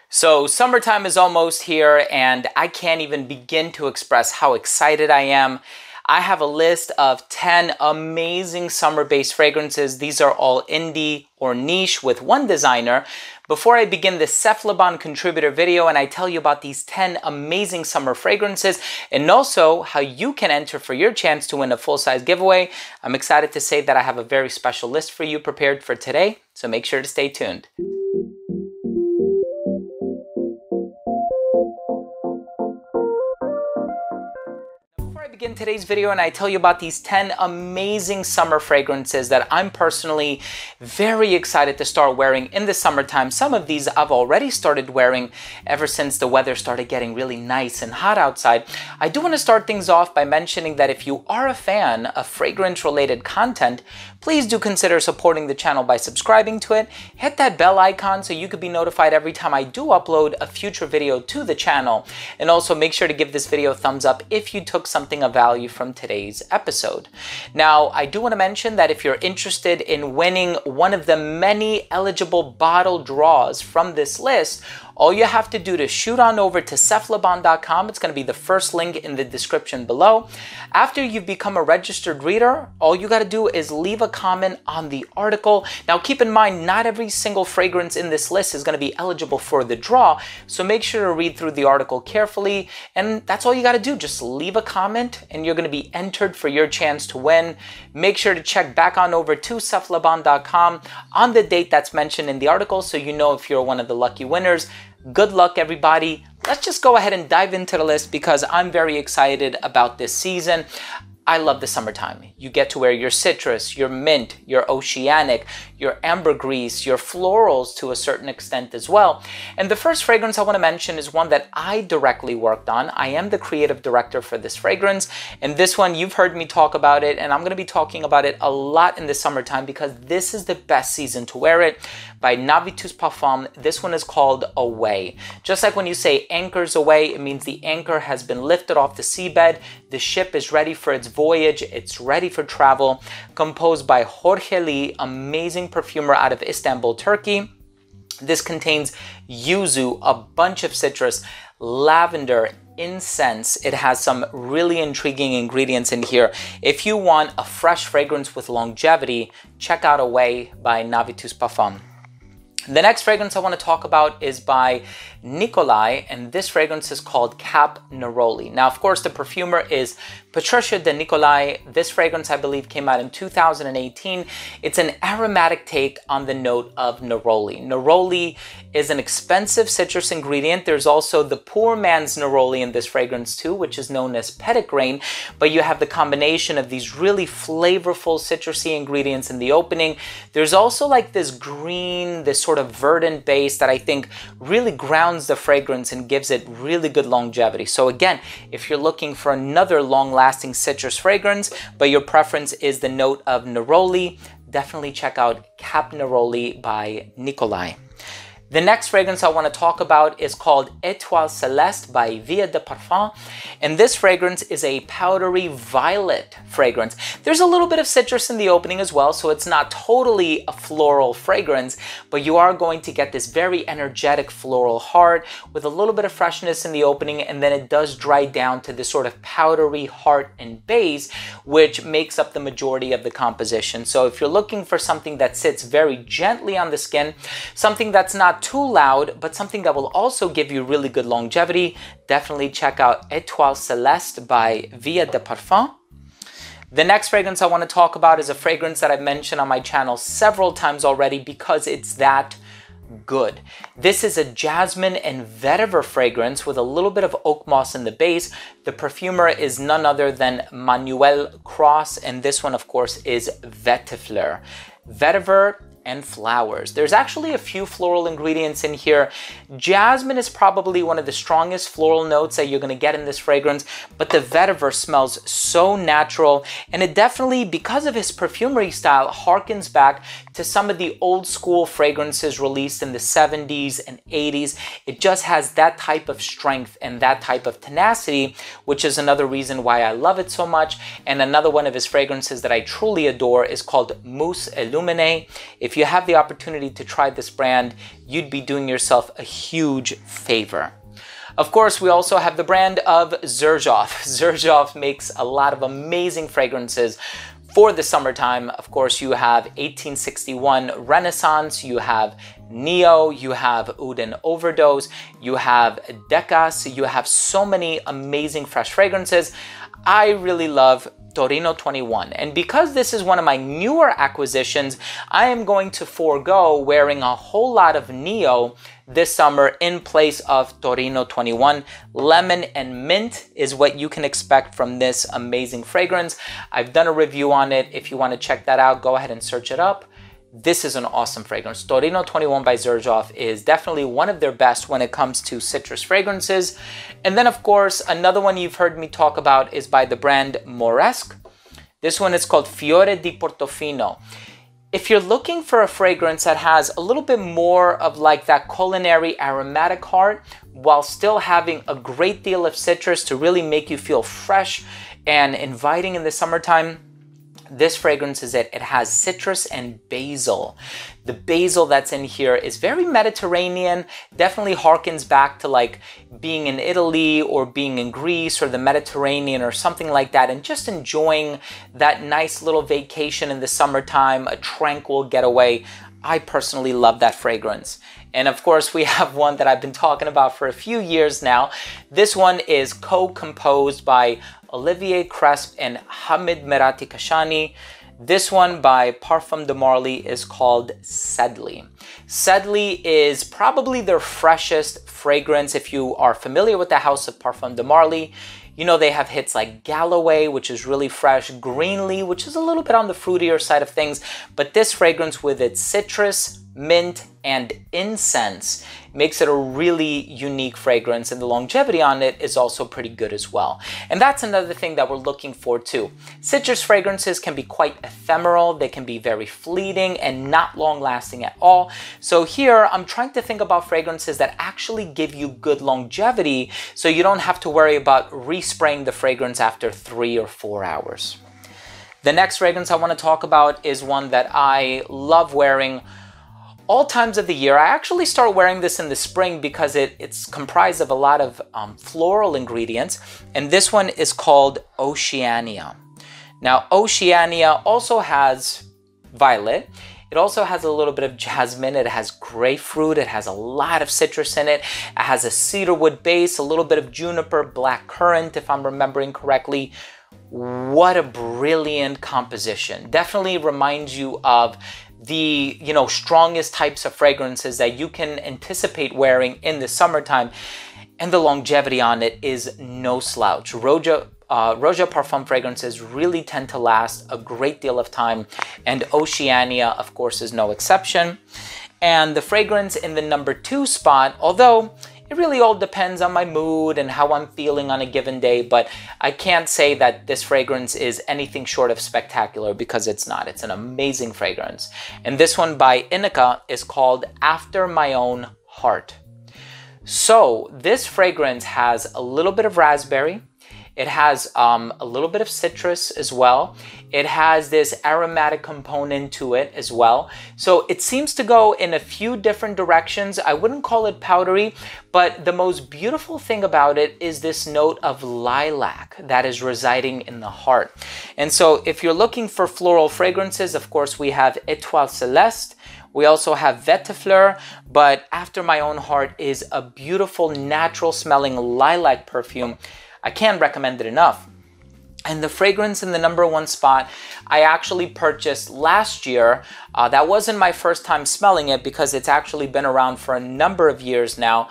So summertime is almost here and I can't even begin to express how excited I am. I have a list of 10 amazing summer-based fragrances. These are all indie or niche with one designer. Before I begin this Cafleurebon contributor video and I tell you about these 10 amazing summer fragrances and also how you can enter for your chance to win a full-size giveaway, I'm excited to say that I have a very special list for you prepared for today, so make sure to stay tuned. Begin today's video and I tell you about these 10 amazing summer fragrances that I'm personally very excited to start wearing in the summertime. Some of these I've already started wearing ever since the weather started getting really nice and hot outside. I do want to start things off by mentioning that if you are a fan of fragrance related content, please do consider supporting the channel by subscribing to it. Hit that bell icon so you could be notified every time I do upload a future video to the channel. And also make sure to give this video a thumbs up if you took something of value from today's episode. Now, I do want to mention that if you're interested in winning one of the many eligible bottle draws from this list, all you have to do to shoot on over to cafleurebon.com. It's going to be the first link in the description below. After you've become a registered reader, all you got to do is leave a comment on the article. Now, keep in mind, not every single fragrance in this list is going to be eligible for the draw, so make sure to read through the article carefully, and that's all you got to do. Just leave a comment, and you're going to be entered for your chance to win. Make sure to check back on over to cafleurebon.com on the date that's mentioned in the article so you know if you're one of the lucky winners. Good luck, everybody. Let's just go ahead and dive into the list because I'm very excited about this season. I love the summertime. You get to wear your citrus, your mint, your oceanic, your ambergris, your florals to a certain extent as well. And the first fragrance I want to mention is one that I directly worked on. I am the creative director for this fragrance. And this one, you've heard me talk about it, and I'm going to be talking about it a lot in the summertime because this is the best season to wear it. By PERFUMES. This one is called Away. Just like when you say anchors away, it means the anchor has been lifted off the seabed. The ship is ready for its voyage. It's ready for travel. Composed by Roja, amazing perfumer out of Istanbul, Turkey. This contains yuzu, a bunch of citrus, lavender, incense. It has some really intriguing ingredients in here. If you want a fresh fragrance with longevity, check out Away by PERFUMES. The next fragrance I want to talk about is by Nicolai, and this fragrance is called Cap Neroli. Now, of course, the perfumer is Patricia de Nicolai. This fragrance, I believe, came out in 2018. It's an aromatic take on the note of neroli. Neroli is an expensive citrus ingredient. There's also the poor man's neroli in this fragrance too, which is known as petitgrain, but you have the combination of these really flavorful citrusy ingredients in the opening. There's also like this green, this sort of verdant base that I think really grounds the fragrance and gives it really good longevity. So again, if you're looking for another long-lasting citrus fragrance, but your preference is the note of neroli, definitely check out Cap Neroli by Nicolai. The next fragrance I want to talk about is called Étoile Céleste by Via de Parfum, and this fragrance is a powdery violet fragrance. There's a little bit of citrus in the opening as well, so it's not totally a floral fragrance, but you are going to get this very energetic floral heart with a little bit of freshness in the opening, and then it does dry down to this sort of powdery heart and base, which makes up the majority of the composition. So if you're looking for something that sits very gently on the skin, something that's not too loud, but something that will also give you really good longevity, definitely check out Étoile Céleste by Via de Parfum. The next fragrance I want to talk about is a fragrance that I've mentioned on my channel several times already because it's that good. This is a jasmine and vetiver fragrance with a little bit of oak moss in the base. The perfumer is none other than Manuel Cross, and this one, of course, is Vetifleur. Vetiver and flowers. There's actually a few floral ingredients in here. Jasmine is probably one of the strongest floral notes that you're going to get in this fragrance, but the vetiver smells so natural, and it definitely, because of his perfumery style, harkens back to some of the old school fragrances released in the 70s and 80s. It just has that type of strength and that type of tenacity, which is another reason why I love it so much. And another one of his fragrances that I truly adore is called Mousse Illuminée. If if you have the opportunity to try this brand, you'd be doing yourself a huge favor. Of course, we also have the brand of Xerjoff. Xerjoff makes a lot of amazing fragrances for the summertime. Of course, you have 1861 Renaissance, you have Neo, you have Oud and Overdose, you have Decas, you have so many amazing fresh fragrances. I really love Torino 21, and because this is one of my newer acquisitions, I am going to forego wearing a whole lot of Neo this summer in place of Torino 21. Lemon and mint is what you can expect from this amazing fragrance. I've done a review on it. If you want to check that out, go ahead and search it up. This is an awesome fragrance. Torino 21 by Xerjoff is definitely one of their best when it comes to citrus fragrances. And then, of course, another one you've heard me talk about is by the brand Moresque. This one is called Fiore di Portofino. If you're looking for a fragrance that has a little bit more of like that culinary aromatic heart while still having a great deal of citrus to really make you feel fresh and inviting in the summertime, this fragrance is it. It has citrus and basil. The basil that's in here is very Mediterranean, definitely harkens back to like being in Italy or being in Greece or the Mediterranean or something like that, and just enjoying that nice little vacation in the summertime, a tranquil getaway. I personally love that fragrance. And of course, we have one that I've been talking about for a few years now. This one is co-composed by Olivier Cresp and Hamid Merati Kashani. This one by Parfums de Marly is called Sedley. Sedley is probably their freshest fragrance. If you are familiar with the house of Parfums de Marly, you know they have hits like Galloway, which is really fresh, Greenlee, which is a little bit on the fruitier side of things, but this fragrance with its citrus, mint, and incense makes it a really unique fragrance, and the longevity on it is also pretty good as well. And that's another thing that we're looking for too. Citrus fragrances can be quite ephemeral, they can be very fleeting and not long lasting at all. So here I'm trying to think about fragrances that actually give you good longevity so you don't have to worry about respraying the fragrance after 3 or 4 hours. The next fragrance I want to talk about is one that I love wearing all times of the year. I actually start wearing this in the spring because it's comprised of a lot of floral ingredients, and this one is called Oceania. Now, Oceania also has violet. It also has a little bit of jasmine. It has grapefruit. It has a lot of citrus in it. It has a cedarwood base, a little bit of juniper, black currant, if I'm remembering correctly. What a brilliant composition. Definitely reminds you of the strongest types of fragrances that you can anticipate wearing in the summertime, and the longevity on it is no slouch. Roja Parfum fragrances really tend to last a great deal of time, and Oceania, of course, is no exception. And the fragrance in the number 2 spot, although it really all depends on my mood and how I'm feeling on a given day, but I can't say that this fragrance is anything short of spectacular, because it's not. It's an amazing fragrance. And this one by Inica is called After My Own Heart. So this fragrance has a little bit of raspberry. It has a little bit of citrus as well. It has this aromatic component to it as well. So it seems to go in a few different directions. I wouldn't call it powdery, but the most beautiful thing about it is this note of lilac that is residing in the heart. And so if you're looking for floral fragrances, of course, we have Étoile Céleste. We also have Vetiver, but After My Own Heart is a beautiful, natural smelling lilac perfume. I can't recommend it enough. And the fragrance in the number 1 spot, I actually purchased last year. That wasn't my first time smelling it because it's actually been around for a number of years now.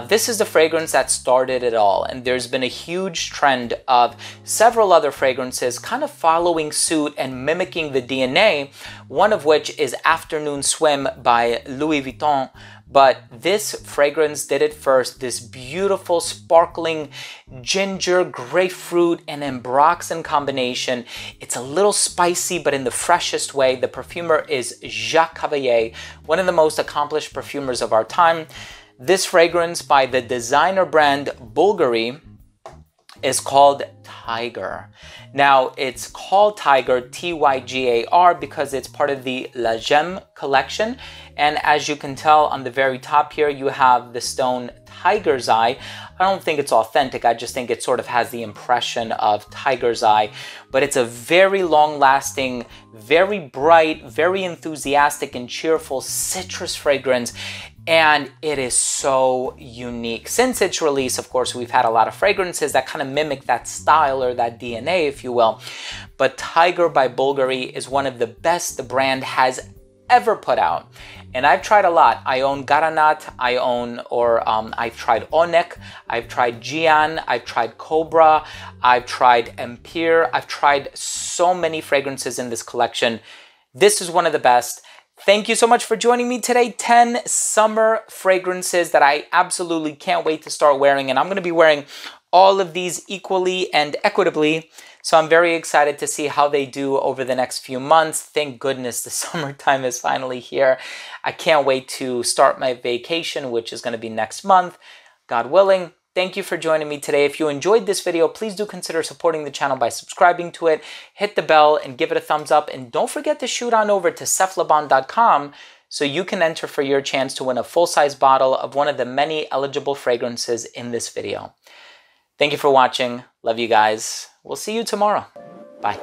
This is the fragrance that started it all. And there's been a huge trend of several other fragrances kind of following suit and mimicking the DNA, one of which is Afternoon Swim by Louis Vuitton. But this fragrance did it first. This beautiful, sparkling ginger, grapefruit, and ambroxan combination. It's a little spicy, but in the freshest way. The perfumer is Jacques Cavalier, one of the most accomplished perfumers of our time. This fragrance by the designer brand Bulgari is called Tiger. Now, it's called Tiger, Tygar, because it's part of the La Gemme collection. And as you can tell on the very top here, you have the stone Tiger's Eye. I don't think it's authentic. I just think it sort of has the impression of Tiger's Eye. But it's a very long-lasting, very bright, very enthusiastic and cheerful citrus fragrance. And it is so unique. Since its release, of course, we've had a lot of fragrances that kind of mimic that style or that DNA, if you will. But Tiger by Bulgari is one of the best the brand has ever put out. And I've tried a lot. I own Garanat, I've tried Onek, I've tried Gian, I've tried Cobra, I've tried Empire. I've tried so many fragrances in this collection. This is one of the best. Thank you so much for joining me today. 10 summer fragrances that I absolutely can't wait to start wearing. And I'm going to be wearing all of these equally and equitably. So I'm very excited to see how they do over the next few months. Thank goodness the summertime is finally here. I can't wait to start my vacation, which is going to be next month, God willing. Thank you for joining me today. If you enjoyed this video, please do consider supporting the channel by subscribing to it, hit the bell and give it a thumbs up. And don't forget to shoot on over to Cafleurebon.com so you can enter for your chance to win a full-size bottle of one of the many eligible fragrances in this video. Thank you for watching. Love you guys. We'll see you tomorrow. Bye.